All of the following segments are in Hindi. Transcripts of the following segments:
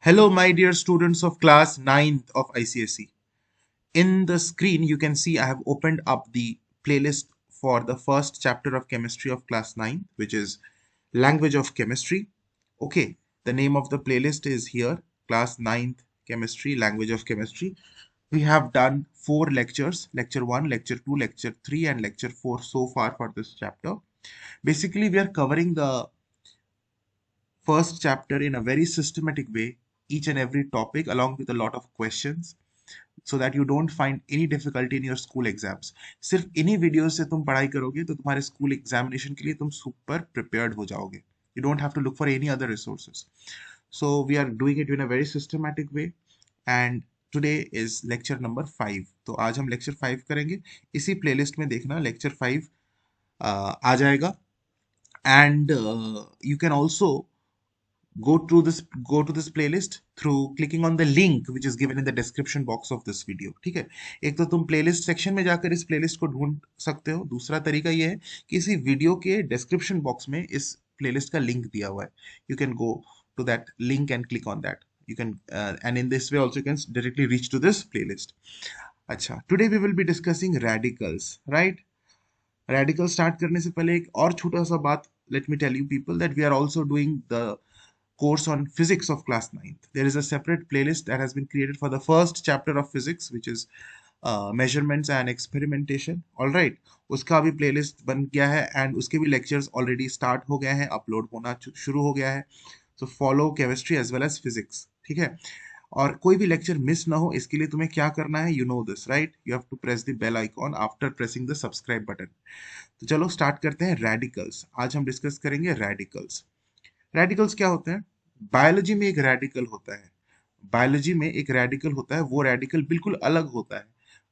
Hello, my dear students of class 9th of ICSE. In the screen, you can see I have opened up the playlist for the first chapter of chemistry of class 9, which is language of chemistry. Okay, the name of the playlist is here, class 9th chemistry, language of chemistry. We have done 4 lectures, lecture 1, lecture 2, lecture 3, and lecture 4 so far for this chapter. Basically, we are covering the first chapter in a very systematic way, each and every topic along with a lot of questions, so that you don't find any difficulty in your school exams. सिर्फ इन्हीं वीडियोस से तुम पढ़ाई करोगे तो तुम्हारे स्कूल एग्जामिनेशन के लिए तुम सुपर प्रिपेयर्ड हो जाओगे. You don't have to look for any other resources. So we are doing it in a very systematic way, and today is lecture number 5. तो आज हम lecture 5 करेंगे. इसी playlist में देखना lecture 5 आ जाएगा. And you can also go to this playlist through clicking on the link which is given in the description box of this video. ठीक है, एक तो तुम playlist section में जाकर इस playlist को ढूंढ सकते हो. दूसरा तरीका ये है कि इसी वीडियो के description box में इस playlist का link दिया हुआ है. You can go to that link and click on that. You can and in this way also you can directly reach to this playlist. अच्छा, today we will be discussing radicals, right? Radical start करने से पहले एक और छोटा सा बात, let me tell you people that we are also doing the course on physics of class 9th. There is a separate playlist that has been created for the first chapter of physics, which is measurements and experimentation. All right, उसका भी playlist बन गया है and उसके भी lectures already start हो गए हैं, upload होना शुरू हो गया है. So follow chemistry as well as physics. ठीक है, और कोई भी लेक्चर मिस ना हो इसके लिए तुम्हें क्या करना है, you know this right. You have to press the bell icon after pressing the subscribe button. तो चलो स्टार्ट करते हैं. रेडिकल्स, आज हम डिस्कस करेंगे रेडिकल्स. रेडिकल्स क्या होते हैं? बायोलॉजी में एक रेडिकल होता है. बायोलॉजी में एक रेडिकल होता है, वो रेडिकल बिल्कुल अलग होता है.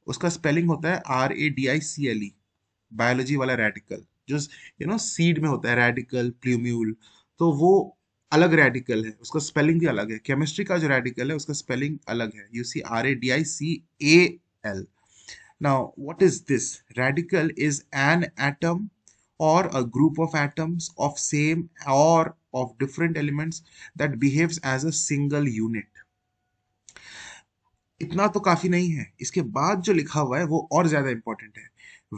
उसका स्पेलिंग होता है RADICLE. बायोलॉजी वाला रेडिकल जो सीड में होता है, रेडिकल प्ल्यूम्यूल, तो वो अलग रेडिकल है, उसका स्पेलिंग भी अलग है. केमिस्ट्री का जो रेडिकल है उसका स्पेलिंग अलग है. You see RADICAL. Now, what is this? Radical is an atom or a group of atoms of same or of different elements that behaves as a single unit. इतना तो काफी नहीं है, इसके बाद जो लिखा हुआ है वो और ज्यादा इंपॉर्टेंट है.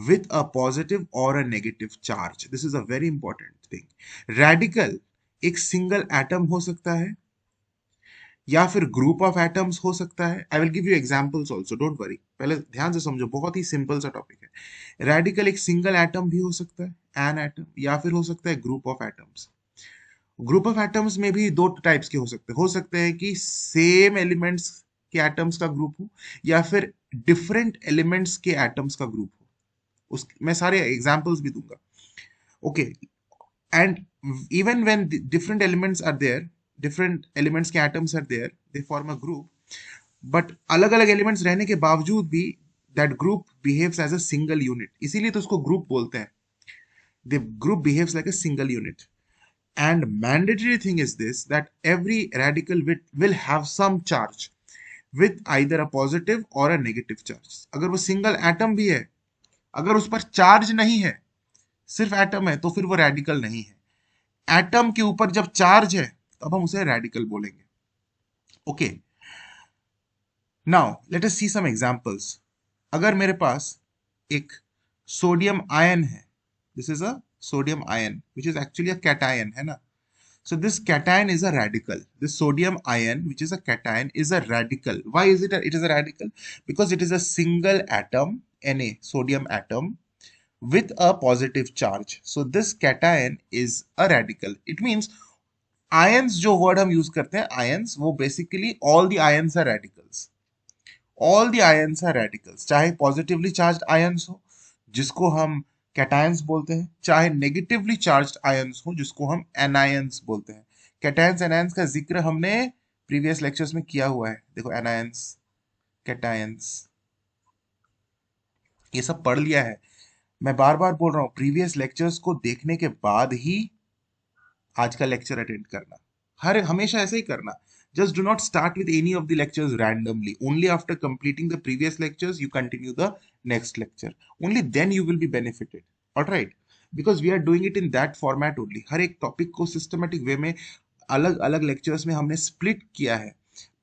With a positive or a negative charge. This is a very important thing. Radical एक सिंगल एटम हो सकता है या फिर ग्रुप ऑफ एटम्स हो सकता है. I will give you examples also, don't worry. पहले ध्यान से समझो, बहुत ही सिंपल सा टॉपिक है. रेडिकल एक सिंगल एटम भी हो सकता है, एन एटम, या फिर हो सकता है group of atoms. Group of atoms में भी दो टाइप्स के हो सकते हैं कि सेम एलिमेंट्स के एटम्स का ग्रुप हो या फिर डिफरेंट एलिमेंट्स के एटम्स का ग्रुप हो. उस मैं सारे एग्जांपल्स भी दूंगा. Okay, and even when different elements are there, different elements के atoms are there, they form a group. But अलग अलग एलिमेंट्स रहने के बावजूद भी that group behaves as a single unit, इसीलिए तो उसको ग्रुप बोलते हैं. The group behaves like a single unit. And mandatory thing is this, that every radical will have some charge with either a positive or a negative charge. अगर वो सिंगल एटम भी है, अगर उस पर चार्ज नहीं है, सिर्फ एटम है, तो फिर वो रेडिकल नहीं है. एटम के ऊपर जब चार्ज है तब हम उसे रेडिकल बोलेंगे. ओके, नाउ लेट अस सी सम एग्जांपल्स. अगर मेरे पास एक सोडियम आयन है, this is a sodium ion which is actually a cation, है ना. So this cation is a radical. This sodium ion, which is a cation, is a radical. Why is it? It is a radical because it is a single atom, Na, sodium atom, with a positive charge. So this cation is a radical. It means ions, जो word हम use करते हैं ions, वो basically all the ions are radicals. All the ions are radicals. चाहे positively charged ions हो, जिसको हम कैटायंस बोलते हैं, चाहे नेगेटिवली चार्ज्ड आयंस हो जिसको हम एनायंस बोलते हैं. कैटायंस एनायंस का जिक्र हमने प्रीवियस लेक्चर्स में किया हुआ है. देखो, एनायंस, कैटायंस, ये सब पढ़ लिया है. मैं बार बार बोल रहा हूँ, प्रीवियस लेक्चर्स को देखने के बाद ही आज का लेक्चर अटेंड करना. हमेशा ऐसे ही करना. Just do not start with any of the lectures randomly. Only after completing the previous lectures, you continue the next lecture. Only then you will be benefited. Alright? Because we are doing it in that format only. हर एक टॉपिक को सिस्टमेटिक वे में अलग अलग लेक्चर्स में हमने स्प्लिट किया है.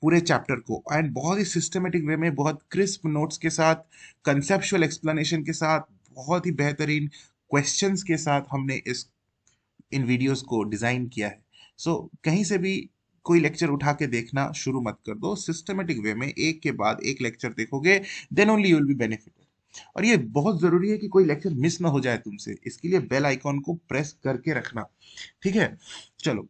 पूरे चैप्टर को, एंड बहुत ही सिस्टमेटिक वे में, बहुत क्रिस्प नोट्स के साथ, कंसेप्चुअल एक्सप्लेनेशन के साथ, बहुत ही बेहतरीन क्वेश्चंस के साथ हमने इस इन वीडियोस को डिजाइन किया है। सो कहीं से भी कोई लेक्चर उठा के देखना शुरू मत कर दो, सिस्टमेटिक वे में एक के बाद एक लेक्चर देखोगे, then only you will be benefited. और ये बहुत जरूरी है कि कोई लेक्चर मिस ना हो जाए तुमसे, इसके लिए बेल आइकॉन को प्रेस करके रखना, ठीक है। चलो,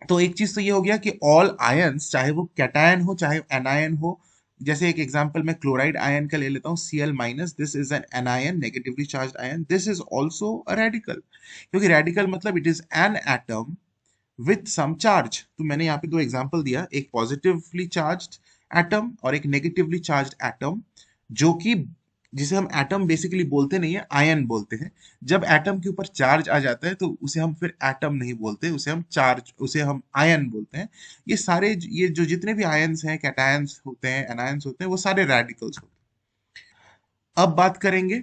तो एक चीज तो ये हो गया कि ऑल आयंस, चाहे वो कैटायन हो चाहे एनायन हो, जैसे एक एग्जांपल मैं क्लोराइड आयन का ले लेता हूँ, Cl minus, this is an anion, negatively charged ion, this is also a radical, क्योंकि रेडिकल मतलब it is an atom with some charge. तो मैंने यहाँ पे दो एग्जांपल दिया, एक पॉजिटिवली चार्ज्ड एटम और एक नेगेटिवली चार्ज्ड एटम, जो कि जिसे हम एटम बेसिकली बोलते नहीं है, आयन बोलते हैं। जब एटम के ऊपर चार्ज आ जाता है तो उसे हम फिर एटम नहीं बोलते, उसे हम आयन बोलते हैं। ये जो जितने भी आयन्स हैं, कैटायंस होते हैं, एनायंस होते हैं, वो सारे रेडिकल्स होते हैं। अब बात करेंगे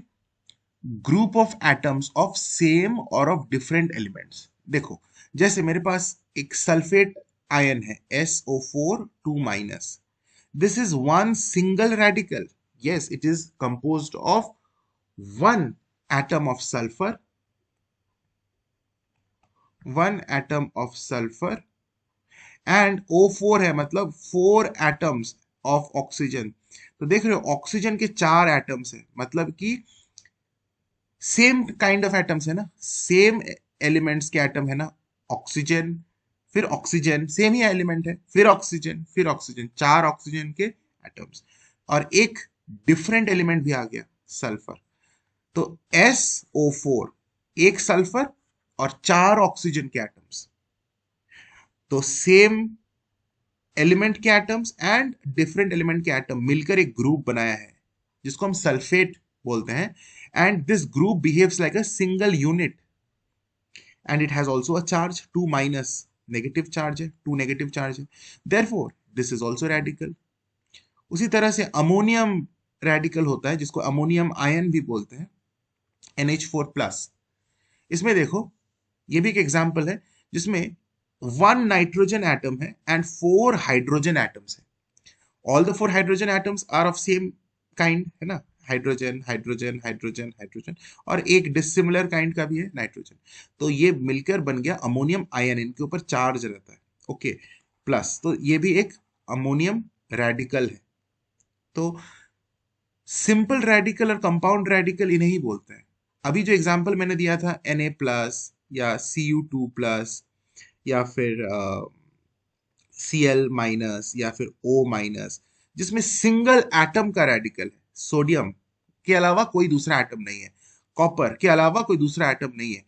group of atoms of same और ऑफ डिफरेंट एलिमेंट्स। देखो, जैसे मेरे पास एक सल्फेट आयन है, SO4 2 minus, this is one single radical. Yes, it is composed of one atom of sulfur, one atom of sulfur, and O4 है, मतलब 4 atoms of oxygen। तो देख रहे हो, ऑक्सीजन के 4 एटम्स है, मतलब कि सेम काइंड ऑफ एटम्स है ना, सेम एलिमेंट्स के एटम है ना, ऑक्सीजन, फिर ऑक्सीजन, सेम ही एलिमेंट है, फिर ऑक्सीजन, फिर ऑक्सीजन, 4 ऑक्सीजन के एटम्स, और एक डिफरेंट एलिमेंट भी आ गया, सल्फर। तो SO4, एक सल्फर और 4 ऑक्सीजन के एटम्स, तो सेम एलिमेंट के एटम्स एंड डिफरेंट एलिमेंट के एटम मिलकर एक ग्रुप बनाया है, जिसको हम सल्फेट बोलते हैं। And this group behaves like a single unit, and it has also a charge 2 minus, negative charge है, 2 नेगेटिव चार्ज है, therefore this is also radical. उसी तरह से अमोनियम रेडिकल होता है, जिसको अमोनियम आयन भी बोलते हैं, NH4 प्लस। इसमें देखो, ये भी एक एग्जांपल है जिसमें 1 नाइट्रोजन एटम है एंड 4 हाइड्रोजन एटम्स है। All the 4 hydrogen atoms are of same kind, है ना, हाइड्रोजन हाइड्रोजन हाइड्रोजन हाइड्रोजन, और एक डिसिमिलर काइंड का भी है, नाइट्रोजन। तो ये मिलकर बन गया अमोनियम आयन, इनके ऊपर चार्ज रहता है, ओके, प्लस। तो ये भी एक अमोनियम रेडिकल है। तो सिंपल रेडिकल और कंपाउंड रेडिकल इन्हें ही बोलते हैं। अभी जो एग्जांपल मैंने दिया था, Na प्लस या Cu2 प्लस या फिर Cl माइनस या फिर O माइनस, जिसमें सिंगल एटम का रेडिकल है, सोडियम के अलावा कोई दूसरा एटम नहीं है, कॉपर के अलावा कोई दूसरा एटम नहीं है,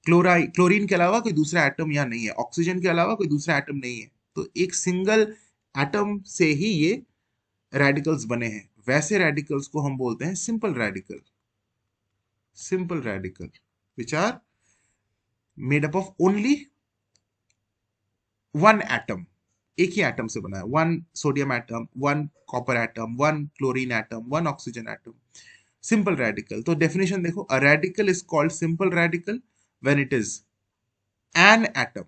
क्लोरीन के अलावा कोई दूसरा एटम यहाँ नहीं है, ऑक्सीजन के अलावा कोई दूसरा एटम नहीं है। तो एक सिंगल एटम से ही ये रेडिकल्स बने हैं। वैसे रेडिकल्स को हम बोलते हैं simple radical, simple radical which are made up of only one atom, एक ही एटम से बना है, one sodium atom, one copper atom, one chlorine atom, one oxygen atom, simple radical. तो डेफिनेशन देखो, a radical is called simple radical when it is an atom,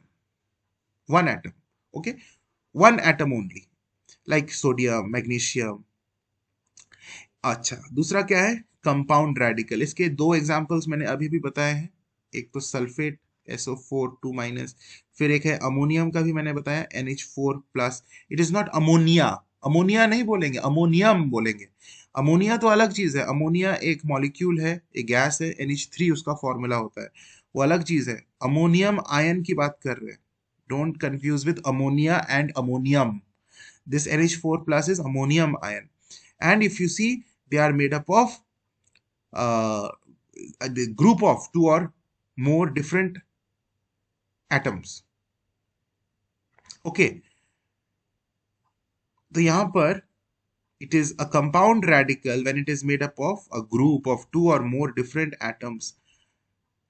one atom, okay, one atom only, like sodium, magnesium. अच्छा, दूसरा क्या है, कंपाउंड रेडिकल। इसके दो एग्जांपल्स मैंने अभी भी बताए हैं, एक तो सल्फेट SO4 2 माइनस, फिर एक है अमोनियम का भी मैंने बताया, NH4 plus. It is not ammonia, ammonia नहीं बोलेंगे, अमोनियम बोलेंगे। अमोनिया तो अलग चीज है, अमोनिया एक मॉलिक्यूल है, एक गैस है, NH3 उसका फॉर्मूला होता है, वो अलग चीज है। अमोनियम आयन की बात कर रहे हैं, don't confuse with ammonia and ammonium. This NH4 plus is ammonium ion, and if you see, they are made up of uh, the group of 2 or more different atoms, okay। तो यहां पर it is a compound radical when it is made up of a group of 2 or more different atoms,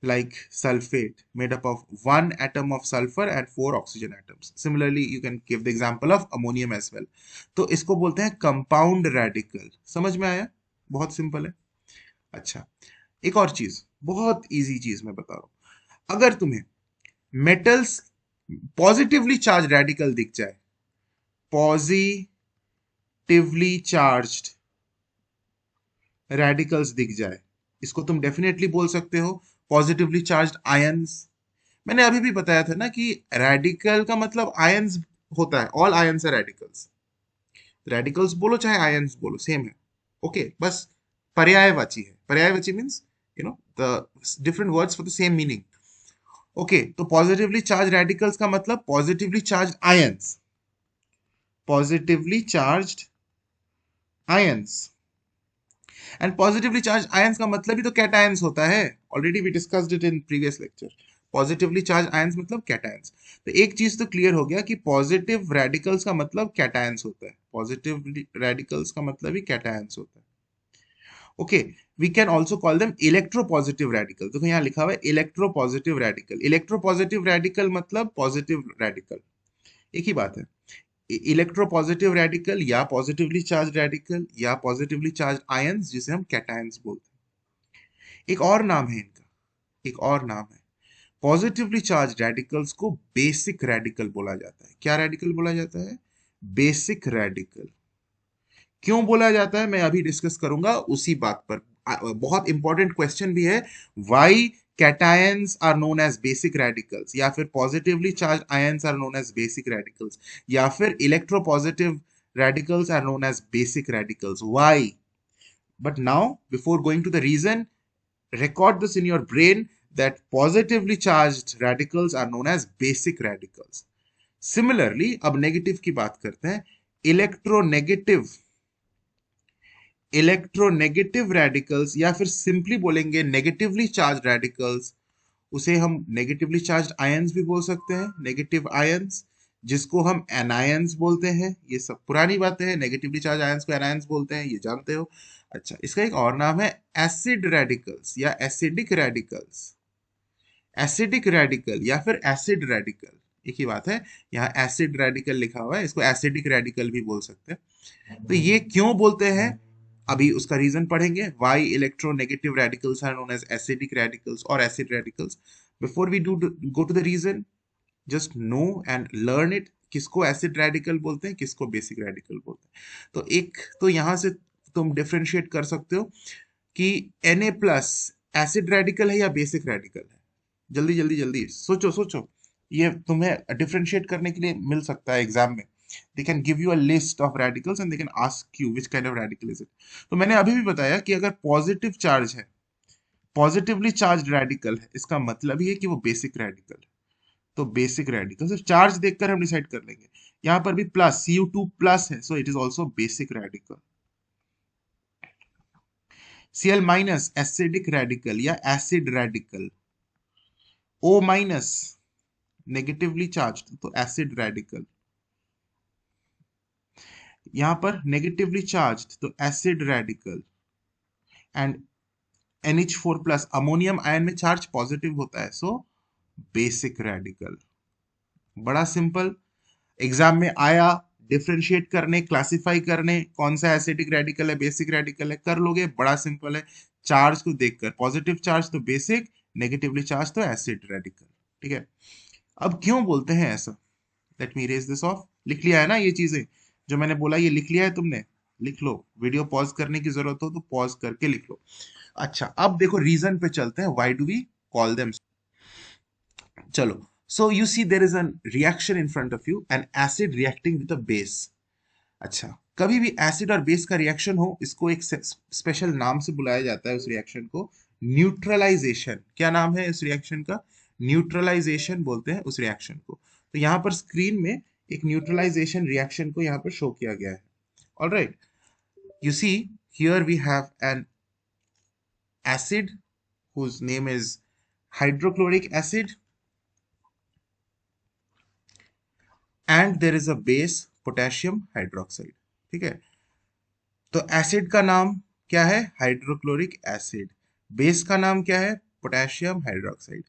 like sulfate made up of 1 atom of sulfur and 4 oxygen atoms. Similarly, you can give the example of ammonium as well. तो इसको बोलते हैं कंपाउंड रेडिकल। समझ में आया, बहुत सिंपल है। अच्छा, एक और चीज, बहुत इजी चीज मैं बता रहा हूं, अगर तुम्हें मेटल्स पॉजिटिवली चार्ज रेडिकल दिख जाए, पॉजिटिवली चार्ज्ड रेडिकल्स दिख जाए, इसको तुम डेफिनेटली बोल सकते हो पॉजिटिवली चार्ज्ड आयंस। मैंने अभी भी बताया था ना कि रेडिकल का मतलब आयंस होता है, all ions are radicals. Radicals बोलो चाहे आयंस बोलो सेम है। ओके बस पर्यायवाची है, पर्यायवाची means you know the different words for the same meaning. Okay तो पॉजिटिवली चार्ज रेडिकल्स का मतलब positively charge ions, positively charged ions. And positively charge ions का मतलब ही तो कैटायंस होता है, already we discussed it in previous lecture. Positively charge ions मतलब कैटायंस। तो एक चीज तो क्लियर हो गया कि पॉजिटिव रेडिकल्स का मतलब कैटायंस होता है, पॉजिटिव रेडिकल्स का मतलब ही कैटायंस होता है। Okay we can also call them electropositive radical. देखो यहाँ लिखा हुआ है इलेक्ट्रोपॉजिटिव रेडिकल, इलेक्ट्रोपॉजिटिव रेडिकल मतलब पॉजिटिव रेडिकल, एक ही बात है। इलेक्ट्रोपॉजिटिव रेडिकल या पॉजिटिवली चार्ज रेडिकल या पॉजिटिवली चार्ज आयंस जिसे हम कैटायंस बोलते हैं। एक और नाम है इनका, एक और नाम है, पॉजिटिवली चार्ज रेडिकल्स को बेसिक रेडिकल बोला जाता है। क्या रेडिकल बोला जाता है? Basic radical. क्यों बोला जाता है मैं अभी डिस्कस करूंगा उसी बात पर। बहुत इंपॉर्टेंट क्वेश्चन भी है, why cations are known as basic radicals, या फिर positively charge ions are known as basic radicals, या फिर electropositive radicals are known as basic radicals. Why? But now, before going to the reason, record this in your brain that positively charged radicals are known as basic radicals. Similarly, अब नेगेटिव की बात करते हैं, इलेक्ट्रोनेगेटिव, इलेक्ट्रोनेगेटिव रेडिकल्स या फिर सिंपली बोलेंगे नेगेटिवली चार्ज रेडिकल्स, उसे हम नेगेटिवली चार्ज आयंस भी बोल सकते हैं, नेगेटिव आयंस जिसको हम एनायंस बोलते हैं। ये सब पुरानी बातें हैं, नेगेटिवली चार्ज आयंस को एनायंस बोलते हैं, ये जानते हो। अच्छा इसका एक और नाम है एसिड रेडिकल्स या एसिडिक रेडिकल्स, एसिडिक रेडिकल या फिर एसिड रेडिकल, एक ही बात है। यहाँ एसिड रेडिकल लिखा हुआ है, इसको एसिडिक रेडिकल भी बोल सकते हैं। तो ये क्यों बोलते हैं अभी उसका रीजन पढ़ेंगे, why electronegative radicals are known as acidic radicals और acid radicals. Before we do go to the reason, just know and learn it, किसको एसिड रेडिकल बोलते हैं, किसको बेसिक रेडिकल बोलते हैं। तो एक तो यहां से तुम डिफरेंशिएट कर सकते हो कि Na प्लस एसिड रेडिकल है या बेसिक रेडिकल है। जल्दी जल्दी जल्दी सोचो सोचो, ये तुम्हें डिफरेंशिएट करने के लिए मिल सकता है एग्जाम में। They can give you a list of radicals and they can ask you which kind of radical is it. तो मैंने अभी भी बताया कि अगर पॉजिटिव चार्ज है, पॉजिटिवली चार्ज रेडिकल है, इसका मतलब ही है कि वो बेसिक रेडिकल है। तो बेसिक रेडिकल सिर्फ चार्ज देखकर हम डिसाइड कर लेंगे। यहां पर भी प्लस Cu2 प्लस है, so it is also basic radical. Cl minus acidic radical या acid radical, O minus negatively charge तो एसिड रेडिकल, यहां पर नेगेटिवली चार्ज तो acid radical. And NH4 plus ammonium ion में चार्ज पॉजिटिव होता है, सो बेसिक रेडिकल। बड़ा सिंपल, एग्जाम में आया डिफरेंशिएट करने, क्लासिफाई करने, कौन सा एसिडिक रेडिकल है बेसिक रेडिकल है, कर लोगे, बड़ा सिंपल है। चार्ज को देखकर, पॉजिटिव चार्ज तो बेसिक, नेगेटिवली चार्ज तो एसिड रेडिकल, ठीक है। अब क्यों बोलते हैं ऐसा, let me raise this off. लिख लिया है ना ये चीजें जो मैंने बोला, ये लिख लिया है तुमने, लिख लो। वीडियो पॉज करने की जरूरत हो तो पॉज करके लिख लो। अच्छा अब देखो रीजन पे चलते हैं, why do we call them. चलो, so you see there is a reaction in front of you, an acid reacting with a base। अच्छा, कभी भी एसिड और बेस का रिएक्शन हो, इसको एक स्पेशल नाम से बुलाया जाता है, उस रिएक्शन को न्यूट्रलाइजेशन। क्या नाम है इस रिएक्शन का? न्यूट्रलाइजेशन बोलते हैं उस रिएक्शन को। तो यहाँ पर स्क्रीन में एक न्यूट्रलाइजेशन रिएक्शन को यहाँ पर शो किया गया है। Alright, you see here we have an acid whose name is hydrochloric acid and there is a base potassium hydroxide। ठीक है, तो एसिड का नाम क्या है? Hydrochloric acid. बेस का नाम क्या है? Potassium hydroxide.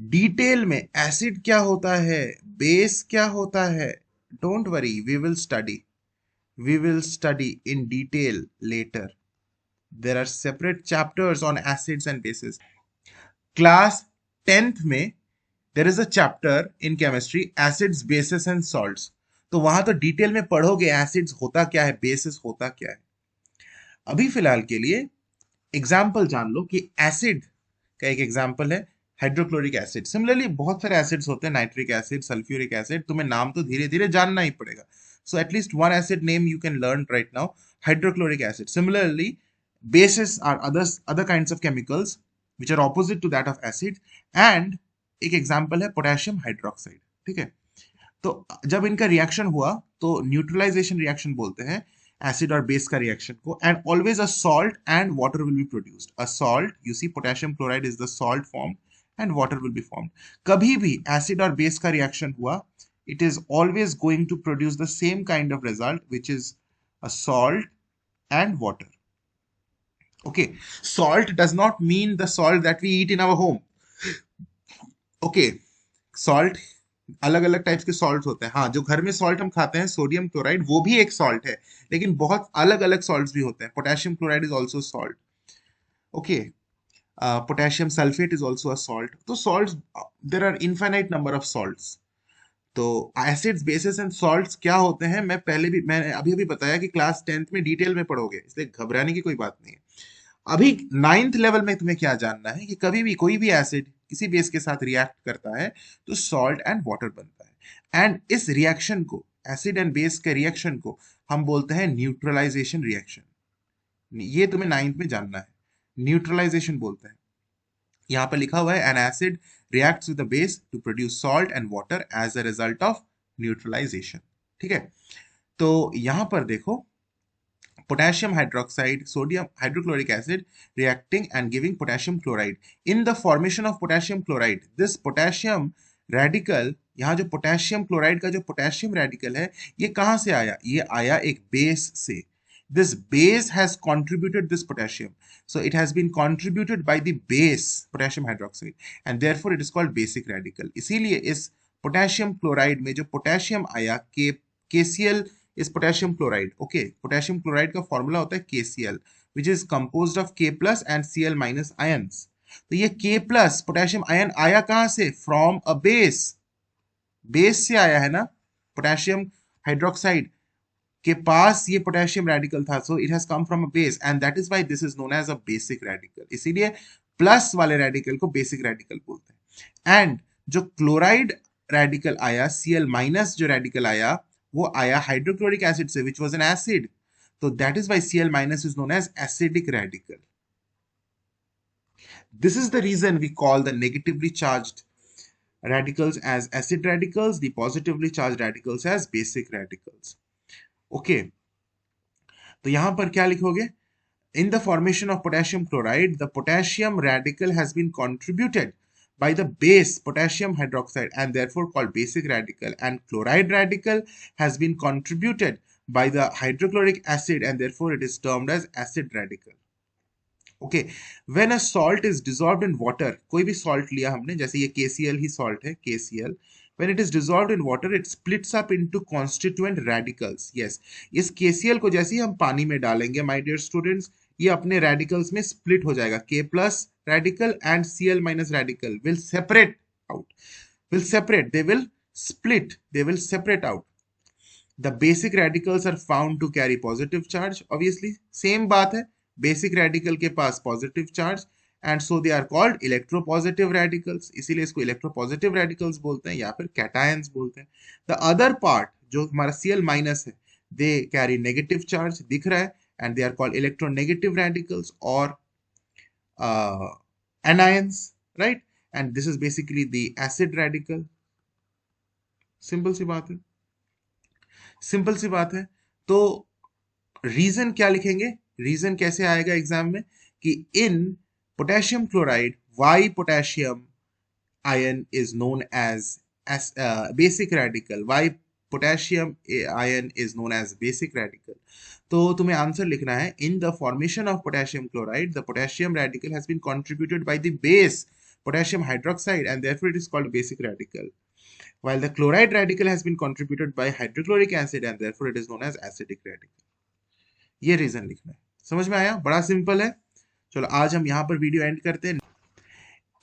डिटेल में एसिड क्या होता है, बेस क्या होता है, don't worry, we will study, we will study in detail later. There are separate chapters on acids and bases. Class 10th में there is a chapter in chemistry, acids, bases and salts। तो वहां तो डिटेल में पढ़ोगे एसिड्स होता क्या है, बेसिस होता क्या है। अभी फिलहाल के लिए एग्जाम्पल जान लो कि एसिड का एक एग्जाम्पल है हाइड्रोक्लोरिक एसिड। सिमिलरली बहुत सारे एसिड्स होते हैं, नाइट्रिक एसिड, सल्फ्यूरिक एसिड, तुम्हें नाम तो धीरे धीरे जानना ही पड़ेगा। So at least one acid name you can learn right now, hydrochloric acid. Similarly bases are other kinds of chemicals which are opposite to that of acid, and एक एग्जाम्पल है पोटेशियम हाइड्रोक्साइड। ठीक है, तो जब इनका रिएक्शन हुआ तो न्यूट्रलाइजेशन रिएक्शन बोलते हैं एसिड और बेस का रिएक्शन को, and always a salt and water will be produced. A salt, you see potassium chloride is the salt form and water will be formed. कभी भी एसिड और बेस का रिएक्शन हुआ, it is always going to produce the same kind of result which is a salt and water. Okay, salt does not mean the salt that we eat in our home. Okay, salt अलग अलग टाइप्स के सॉल्ट होते हैं। हाँ, जो घर में सॉल्ट हम खाते हैं सोडियम क्लोराइड, वो भी एक सॉल्ट है, लेकिन बहुत अलग अलग सॉल्ट्स भी होते हैं। Potassium chloride is also salt. Okay, potassium sulphate is also a salt. तो salts, there are infinite number of salts. तो एसिड्स, बेसिस एंड सॉल्ट्स क्या होते हैं, मैंने अभी अभी बताया कि क्लास 10th में डिटेल में पढ़ोगे, इसलिए घबराने की कोई बात नहीं है। अभी 9th लेवल में तुम्हें क्या जानना है कि कभी भी कोई भी एसिड किसी बेस के साथ रिएक्ट करता है तो सॉल्ट एंड वाटर बनता है, एंड इस रिएक्शन को, एसिड एंड बेस के रिएक्शन को हम बोलते हैं न्यूट्रलाइजेशन रिएक्शन। ये तुम्हें 9th में जानना है, न्यूट्रलाइजेशन बोलते हैं। यहां पर लिखा हुआ है an acid reacts with the base to produce salt and water as a result of neutralization. ठीक है, तो यहां पर देखो, potassium hydroxide, sodium hydrochloric acid reacting and giving potassium chloride. In the formation of potassium chloride, this potassium radical, यहाँ जो पोटेशियम क्लोराइड का जो पोटेशियम रेडिकल है, ये कहाँ से आया? ये आया एक बेस से। This base has contributed this potassium, so it has been contributed by the base potassium hydroxide, and therefore it is called basic radical. इसीलिए इस पोटेशियम क्लोराइड में जो पोटेशियम आया, के KCl is potassium chloride. Okay, potassium chloride का फॉर्मूला होता है KCl, which is composed of K plus and Cl minus ions. तो ये K plus पोटेशियम आयन आया कहां से? फ्रॉम अ बेस, बेस से आया है ना। पोटेशियम हाइड्रोक्साइड के पास ये पोटेशियम रेडिकल था, so it has come from a base, and that is why this is known as a basic radical. इसीलिए प्लस वाले रेडिकल को बेसिक रेडिकल बोलते हैं। एंड जो क्लोराइड रेडिकल आया, Cl माइनस जो रेडिकल आया, वो आया हाइड्रोक्लोरिक एसिड से, which was an acid. So that is why Cl minus is known as acidic radical. This is the reason we call the negatively charged radicals as acid radicals, the positively charged radicals as basic radicals. Okay, तो यहां पर क्या लिखोगे? In the formation of potassium chloride, the potassium radical has been contributed by the base potassium hydroxide and therefore called basic radical, and chloride radical has been contributed by the hydrochloric acid and therefore it is termed as acid radical. Okay, when a salt is dissolved in water, कोई भी salt लिया हमने, जैसे ये KCl ही salt है, KCl, when it is dissolved in water it splits up into constituent radicals. Yes, इस KCl को जैसे ही हम पानी में डालेंगे my dear students, ये अपने रेडिकल्स में स्प्लिट हो जाएगा। K plus radical and Cl minus radical will separate out, they will split, they will separate out. The basic radicals are found to carry positive charge, obviously same बात है, basic radical के पास positive charge, and so they are called electropositive radicals, इसीलिए इसको electropositive radicals बोलते हैं या फिर cations बोलते हैं। The other part जो हमारा Cl minus है, they carry negative charge, दिख रहा है, and they are called electronegative radicals or anions, right? And this is basically the acid radical. Simple सी बात है, सिंपल सी बात है। तो रीजन क्या लिखेंगे? रीजन कैसे आएगा एग्जाम में कि in potassium chloride why potassium ion is known as basic radical, why potassium ion is known as basic radical. तो तुम्हें आंसर लिखना है, in the formation of potassium chloride the potassium radical has been contributed by the base potassium hydroxide and therefore it is called basic radical, while the chloride radical has been contributed by hydrochloric acid and therefore it is known as acidic radical. ये रीजन लिखना है। समझ में आया? बड़ा सिंपल है। चलो आज हम यहाँ पर वीडियो एंड करते हैं।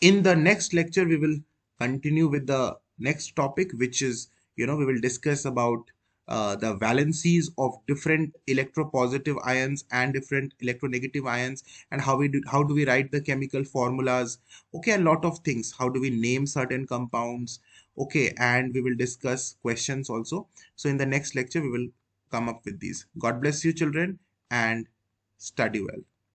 In the next lecture we will continue with the next topic, which is we will discuss about the valencies of different electropositive ions and different electronegative ions, and how do we write the chemical formulas. Okay, a lot of things. How do we name certain compounds? Okay, and we will discuss questions also. So in the next lecture, we will come up with these. God bless you, children, and study well.